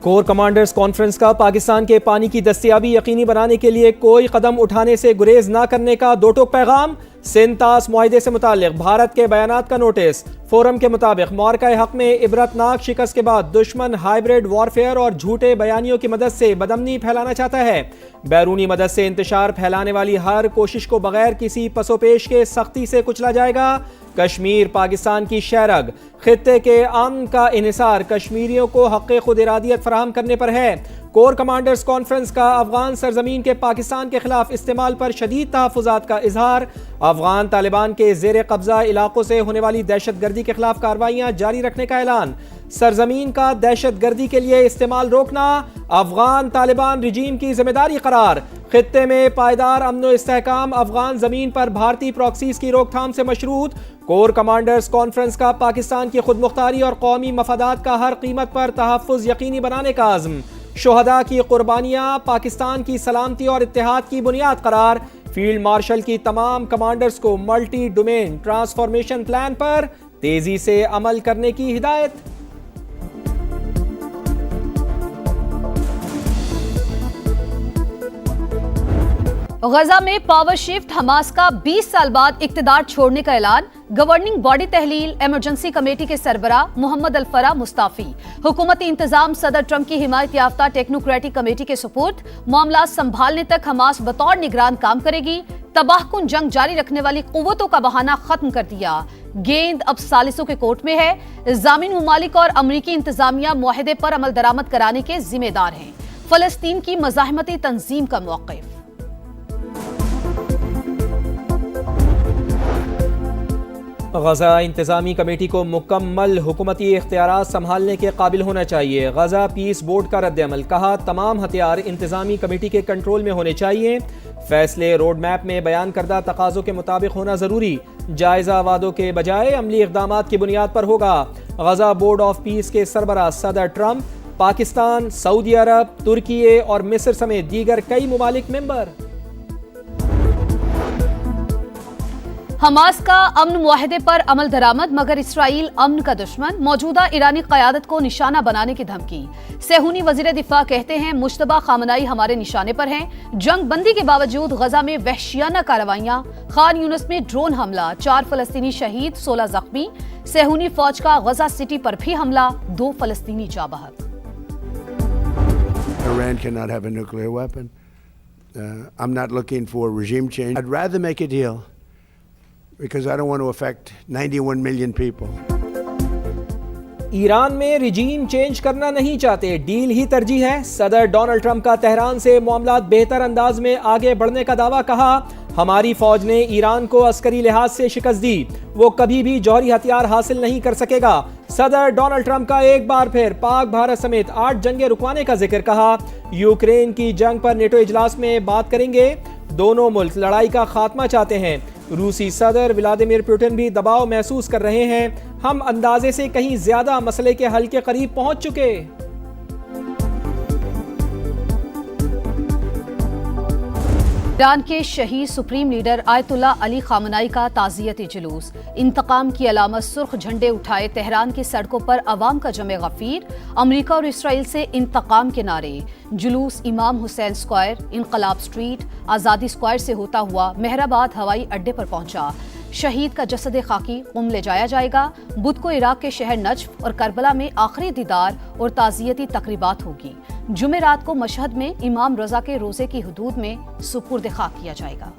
Core commanders conference का पाकिस्तान के पानी की दस्तयाबी यकीनी बनाने के लिए कोई कदम उठाने से गुरेज न करने का दो टोक पैगाम। सिंतास मुआहिदे से मुताल्लिक भारत के बयानात का नोटिस। फोरम के मुताबिक मार्का हक में इबरतनाक शिकस्त के बाद दुश्मन हाइब्रिड वॉरफेयर और झूठे बयानियों की मदद से बदमनी फैलाना चाहता है। बैरूनी मदद से इंतशार फैलाने वाली हर कोशिश को बगैर किसी पसोपेश के सख्ती से कुचला जाएगा। कश्मीर पाकिस्तान की शहरग, खित्ते के अमन का इन्हिसार कश्मीरियों को हक़ खुद इरादियत फराहम करने पर है। कोर कमांडर्स कॉन्फ्रेंस का अफगान सरजमीन के पाकिस्तान के खिलाफ इस्तेमाल पर शदीद तहफ़्फ़ुज़ात का इजहार। अफगान तालिबान के ज़ेर कब्जा इलाकों से होने वाली दहशत गर्दी के खिलाफ कार्रवाइयाँ जारी रखने का ऐलान। सरजमीन का दहशत गर्दी के लिए इस्तेमाल रोकना अफगान तालिबान रिजीम की जिम्मेदारी करार। खित्ते में पायदार अमन व इस्तेहकाम अफगान जमीन पर भारतीय प्रॉक्सीज की रोकथाम से मशरूत। कोर कमांडर्स कॉन्फ्रेंस का पाकिस्तान की खुद मुख्तारी और कौमी मफादात का हर कीमत पर तहफ़्फ़ुज़ यकीनी बनाने का आज़म। शुहदा की कुर्बानियाँ पाकिस्तान की सलामती और इत्तेहाद की बुनियाद करार। फील्ड मार्शल की तमाम कमांडर्स को मल्टी डोमेन ट्रांसफॉर्मेशन प्लान पर तेजी से अमल करने की हिदायत। गजा में पावर शिफ्ट, हमास का 20 साल बाद इक्तिदार छोड़ने का ऐलान। गवर्निंग बॉडी तहलील, इमरजेंसी कमेटी के सरबरा मोहम्मद अल-फरा मुस्ताफी। हुकूमती इंतजाम सदर ट्रंप की हिमायत याफ्ता टेक्नोक्रेटिक कमेटी के सुपुर्द। मामला संभालने तक हमास बतौर निगरान काम करेगी। तबाहकुन जंग जारी रखने वाली कुव्वतों का बहाना खत्म कर दिया। गेंद अब सालिसों के कोर्ट में है। जामिन मुमालिक और अमरीकी इंतजामिया मुआहदे पर अमल दरामद कराने के जिम्मेदार हैं। फलस्तीन की मज़ाहमती तंजीम का मौक़िफ़। गजा इंतजामी कमेटी को मुकम्मल हुकूमती इख्तियारात संभालने के काबिल होना चाहिए। गजा पीस बोर्ड का रद्द-ए-अमल, कहा तमाम हथियार इंतजामी कमेटी के कंट्रोल में होने चाहिए। फैसले रोड मैप में बयान करदा तकाज़ों के मुताबिक होना जरूरी। जायजा वादों के बजाय अमली इक़दामात की बुनियाद पर होगा। गजा बोर्ड ऑफ पीस के सरबराह सदर ट्रंप पाकिस्तान, सऊदी अरब, तुर्की और मिस्र समेत दीगर कई मुमालिक मेंबर। हमास का अमन मुआहदे पर अमल दरामद, मगर इसराइल अमन का दुश्मन। मौजूदा ईरानी क़यादत को निशाना बनाने की धमकी। सेहूनी वज़ीर दिफा कहते हैं मुश्तबा खामनाई हमारे निशाने पर हैं। जंग बंदी के बावजूद गजा में वहशियाना कार्रवाइयां। खान यूनिस में ड्रोन हमला, 4 फलस्तीनी शहीद, 16 जख्मी। सेहूनी फौज का गजा सिटी पर भी हमला, 2 फलस्तीनी जा बहक। Iran cannot have a nuclear weapon. I'm not looking for regime change. I'd rather make a deal because I don't want to affect 91 million people. Iran में रिजीम चेंज करना नहीं चाहते, डील ही तरजीह है। सदर डोनाल्ड ट्रंप का Tehran से मामलात बेहतर अंदाज में आगे बढ़ने का दावा, कहा हमारी फौज ने ईरान को अस्करी लिहाज से शिकस्त दी, वो कभी भी जौहरी हथियार हासिल नहीं कर सकेगा। सदर डोनाल्ड ट्रंप का एक बार फिर पाक भारत समेत 8 जंगें रुकवाने का जिक्र, कहा यूक्रेन की जंग पर नेटो इजलास में बात करेंगे। दोनों मुल्क लड़ाई का खात्मा चाहते हैं। रूसी सदर व्लादिमीर पुतिन भी दबाव महसूस कर रहे हैं। हम अंदाजे से कहीं ज्यादा मसले के हल के करीब पहुंच चुके। ईरान के शहीद सुप्रीम लीडर आयतुल्ला अली खामनाई का ताज़ियती जुलूस। इंतकाम की अलामत सुर्ख झंडे उठाए तेहरान की सड़कों पर अवाम का जमे गफीर। अमरीका और इसराइल से इंतकाम के नारे। जुलूस इमाम हुसैन स्क्वायर, इनकलाब स्ट्रीट, आज़ादी स्क्वायर से होता हुआ मेहराबाद हवाई अड्डे पर पहुंचा। शहीद का जसद खाकी कुम ले जाया जाएगा। बुध को इराक के शहर नजफ और करबला में आखिरी दीदार और ताज़ियती तकरीबात होगी। जुमेरात को मशहद में इमाम रजा के रोजे की हुदूद में सुपुर्द खाक किया जाएगा।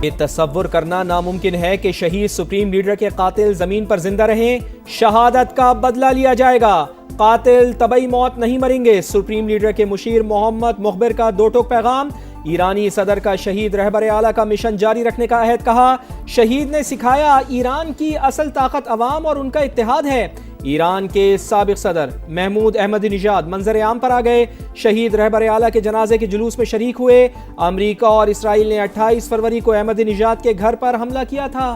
ये तसव्वुर करना नामुमकिन है कि शहीद सुप्रीम लीडर के कातिल जमीन पर जिंदा रहें। शहादत का बदला लिया जाएगा, कातिल तबई मौत नहीं मरेंगे। सुप्रीम लीडर के मुशीर मोहम्मद मुखबिर का दो टोक पैगाम। ईरानी सदर का शहीद रहबर आला का मिशन जारी रखने का अहद, कहा शहीद ने सिखाया ईरान की असल ताकत अवाम और उनका इत्तेहाद है। ईरान के साबिक सदर महमूद अहमदीनेजाद मंजर आम पर आ गए। शहीद रहबर आला के जनाजे के जुलूस में शरीक हुए। अमरीका और इसराइल ने 28 फरवरी को अहमदीनेजाद के घर पर हमला किया था।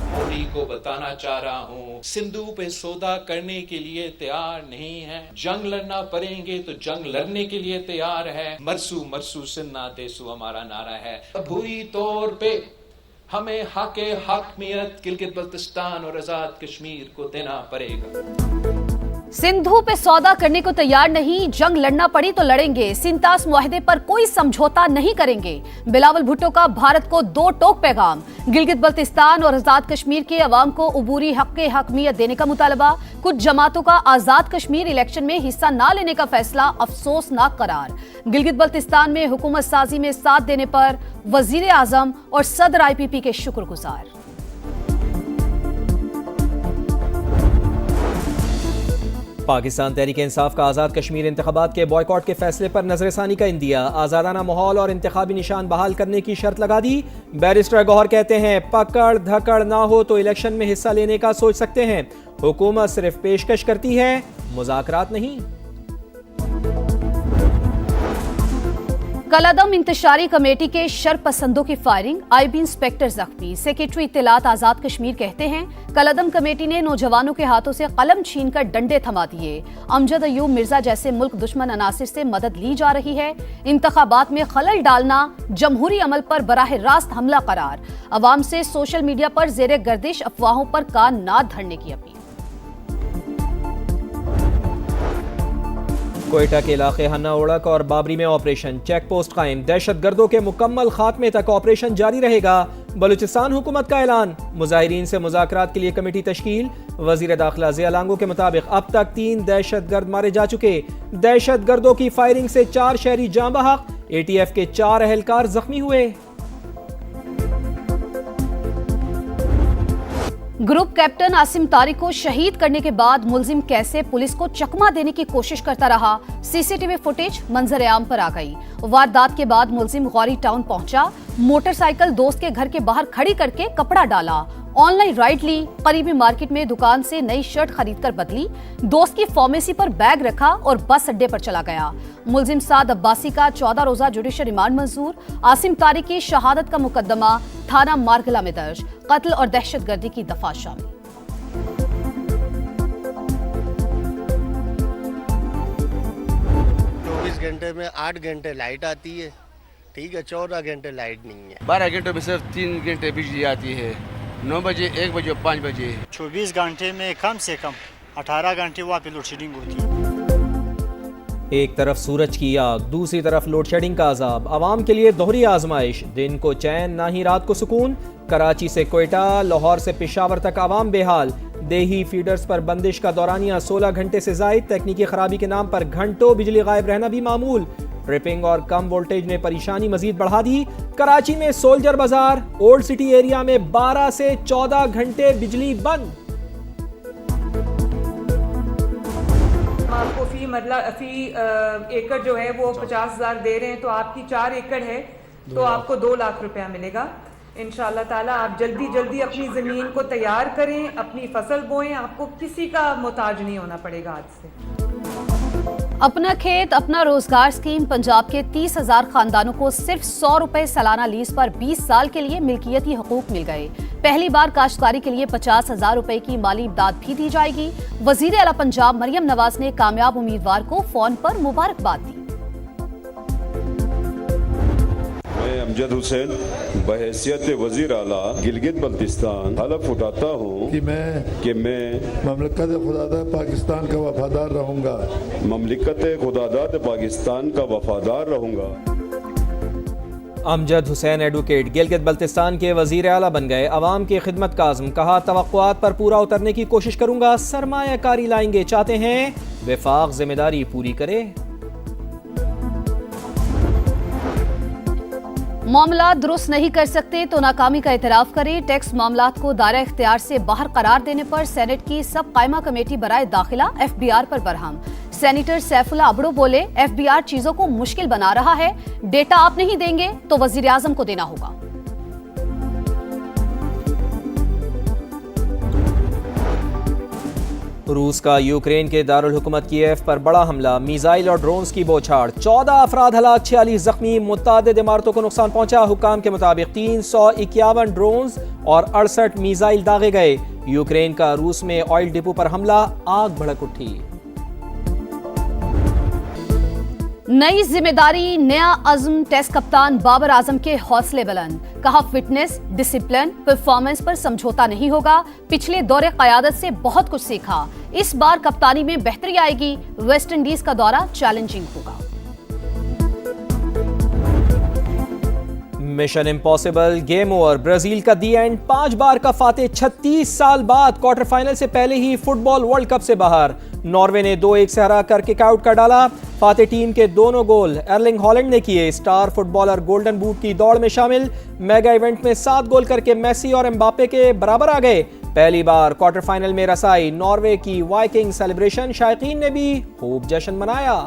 मोदी को बताना चाह रहा हूँ, सिंधु पे सौदा करने के लिए तैयार नहीं है। जंग लड़ना पड़ेंगे तो जंग लड़ने के लिए तैयार है। मरसू मरसू सिन्ना देसू हमारा नारा है। बुरी तौर पे हमें हकमियत गिलगित बल्तिस्तान और आजाद कश्मीर को देना पड़ेगा। सिंधु पे सौदा करने को तैयार नहीं, जंग लड़ना पड़ी तो लड़ेंगे, सिंतास मुआहदे पर कोई समझौता नहीं करेंगे। बिलावल भुट्टो का भारत को दो टोक पैगाम। गिलगित बल्तिस्तान और आजाद कश्मीर के अवाम को उबूरी हकमियत देने का मुतालबा। कुछ जमातों का आजाद कश्मीर इलेक्शन में हिस्सा न लेने का फैसला अफसोसनाक करार। गिलगित बल्तिस्तान में हुकूमत साजी में साथ देने पर वजीर आजम और सदर IPP के शुक्रगुजार। पाकिस्तान तहरीक इंसाफ का आज़ाद कश्मीर इंतखाबात के बॉयकॉट के फैसले पर नजरसानी का इंदिया। आज़ादाना माहौल और इंतखाबी निशान बहाल करने की शर्त लगा दी। बैरिस्टर गौहर कहते हैं पकड़ धकड़ ना हो तो इलेक्शन में हिस्सा लेने का सोच सकते हैं। हुकूमत सिर्फ पेशकश करती है, मुज़ाकरात नहीं। कलअदम इंतशारी कमेटी के शरपसंदों की फायरिंग, IB इंस्पेक्टर जख्मी। सेक्रेटरी इत्तलात आजाद कश्मीर कहते हैं कलअदम कमेटी ने नौजवानों के हाथों से कलम छीनकर डंडे थमा दिए। अमजद अयूब मिर्जा जैसे मुल्क दुश्मन अनासिर से मदद ली जा रही है। इंतखाबात में खलल डालना जमहूरी अमल पर बराह रास्त हमला करार। अवाम से सोशल मीडिया पर जेर गर्दिश अफवाहों पर कान ना धरने की अपील। कोयटा के इलाके हन्ना ओड़क और बाबरी में ऑपरेशन, चेक पोस्ट कायम। दहशतगर्दों के मुकम्मल खात्मे तक ऑपरेशन जारी रहेगा। बलूचिस्तान हुकूमत का ऐलान, मुजाहिरीन से मुज़ाकरात के लिए कमेटी तश्कील। वजीर दाखिला ज़िया लांगो के मुताबिक अब तक 3 दहशतगर्द मारे जा चुके। दहशतगर्दों की फायरिंग से 4 शहरी जाँ बहक, ATF के 4 अहलकार जख्मी हुए। ग्रुप कैप्टन आसिम तारिक को शहीद करने के बाद मुलजिम कैसे पुलिस को चकमा देने की कोशिश करता रहा, CCTV फुटेज मंजर आम पर आ गई। वारदात के बाद मुलजिम गौरी टाउन पहुंचा, मोटरसाइकिल दोस्त के घर के बाहर खड़ी करके कपड़ा डाला, ऑनलाइन राइड ली, करीबी मार्केट में दुकान से नई शर्ट खरीदकर बदली, दोस्त की फार्मेसी पर बैग रखा और बस अड्डे पर चला गया। मुलजिम साद अब्बासी का 14 रोजा जुडिशल रिमांड मंजूर। आसिम तारिक की शहादत का मुकदमा थाना मारगला में दर्ज। कत्ल और दहशतगर्दी की दफा शामिल। 24 घंटे में 8 घंटे लाइट आती है, ठीक है, 14 घंटे लाइट नहीं है। 12 घंटों में सिर्फ 3 घंटे बिजली आती है, 9 बजे, 1 बजे, 5 बजे। 24 घंटे में कम से कम 18 घंटे वहाँ पे लोड शेडिंग होती है। एक तरफ सूरज की आग, दूसरी तरफ लोड शेडिंग का अजाब। आवाम के लिए दोहरी आजमाइश, दिन को चैन ना ही रात को सुकून। कराची से कोयटा, लाहौर से पेशावर तक आवाम बेहाल। देही फीडर्स पर बंदिश का दौरानिया 16 घंटे से जायद। तकनीकी खराबी के नाम पर घंटों बिजली गायब रहना भी मामूल। ट्रिपिंग और कम वोल्टेज ने परेशानी मजीद बढ़ा दी। कराची में सोल्जर बाजार, ओल्ड सिटी एरिया में 12 से 14 घंटे बिजली बंद। आपको फी एकड़ जो है वो 50,000 दे रहे हैं, तो आपकी 4 एकड़ है तो आपको 2 लाख रुपया मिलेगा। इंशाअल्लाह ताला आप जल्दी अपनी ज़मीन को तैयार करें, अपनी फसल बोएं, आपको किसी का मोहताज नहीं होना पड़ेगा आज से। अपना खेत अपना रोजगार स्कीम पंजाब के 30,000 खानदानों को सिर्फ 100 रुपए सालाना लीज पर 20 साल के लिए मिल्कियती हकूक मिल गए। पहली बार काश्तकारी के लिए 50,000 रुपए की माली इमदाद भी दी जाएगी। वजीर आला पंजाब मरियम नवाज ने कामयाब उम्मीदवार को फोन पर मुबारकबाद दी। मैं अमजद हुसैन बहैसियत वजीर आला गिलगित बल्तिस्तान हलफ उठाता हूँ कि मैं ममलिकत खुदादाद पाकिस्तान का वफादार रहूँगा। ममलिकत खुदादाद पाकिस्तान का वफादार रहूँगा। अमजद हुसैन एडवोकेट गिलगित बल्तिस्तान के वजीर आला बन गए। अवाम की खिदमत का आज़म, कहा तवक्कुआत पर पूरा उतरने की कोशिश करूंगा। सरमायाकारी लाएंगे, चाहते हैं वफाक जिम्मेदारी पूरी करे। मामला दुरुस्त नहीं कर सकते तो नाकामी का एतराफ करें। टैक्स मामलात को दायरा इख्तियार से बाहर करार देने पर सेनेट की सब कायमा कमेटी बराए दाखिला FBR पर बरहम। सेनेटर सैफुल्लाह अबड़ो बोले, FBR चीजों को मुश्किल बना रहा है, डेटा आप नहीं देंगे तो वजीर आजम को देना होगा। रूस का यूक्रेन के दारुल हुकूमत कीव पर बड़ा हमला, मिसाइल और ड्रोन्स की बौछार। 14 अफराद हलाक, 46 जख्मी। मुतादिद इमारतों को नुकसान पहुंचा। हुकाम के मुताबिक 351 ड्रोन्स और 68 मिसाइल दागे गए। यूक्रेन का रूस में ऑयल डिपो पर हमला, आग भड़क उठी। नई जिम्मेदारी, नया अज़्म, टेस्ट कप्तान बाबर आजम के हौसले बुलंद। कहा फिटनेस, डिसिप्लिन, परफॉर्मेंस पर समझौता नहीं होगा। पिछले दौरे क़यादत से बहुत कुछ सीखा। इस बार कप्तानी में बेहतरी आएगी। वेस्ट इंडीज का दौरा चैलेंजिंग होगा। Mission impossible, game over, Brazil का दी एंड। 5 बार का फातेह 36 साल बाद क्वार्टर फाइनल से पहले ही फुटबॉल वर्ल्ड कप से बाहर। नॉर्वे ने 2-1 से हरा कर किक आउट कर डाला। फातेह टीम के दोनों गोल एर्लिंग हॉलैंड ने किए। स्टार फुटबॉलर गोल्डन बूट की दौड़ में शामिल। मेगा इवेंट में 7 गोल करके मेसी और एम्बापे के बराबर आ गए। पहली बार क्वार्टर फाइनल में रसाई नॉर्वे की वाइकिंग सेलिब्रेशन। शायकीन ने भी खूब जश्न मनाया।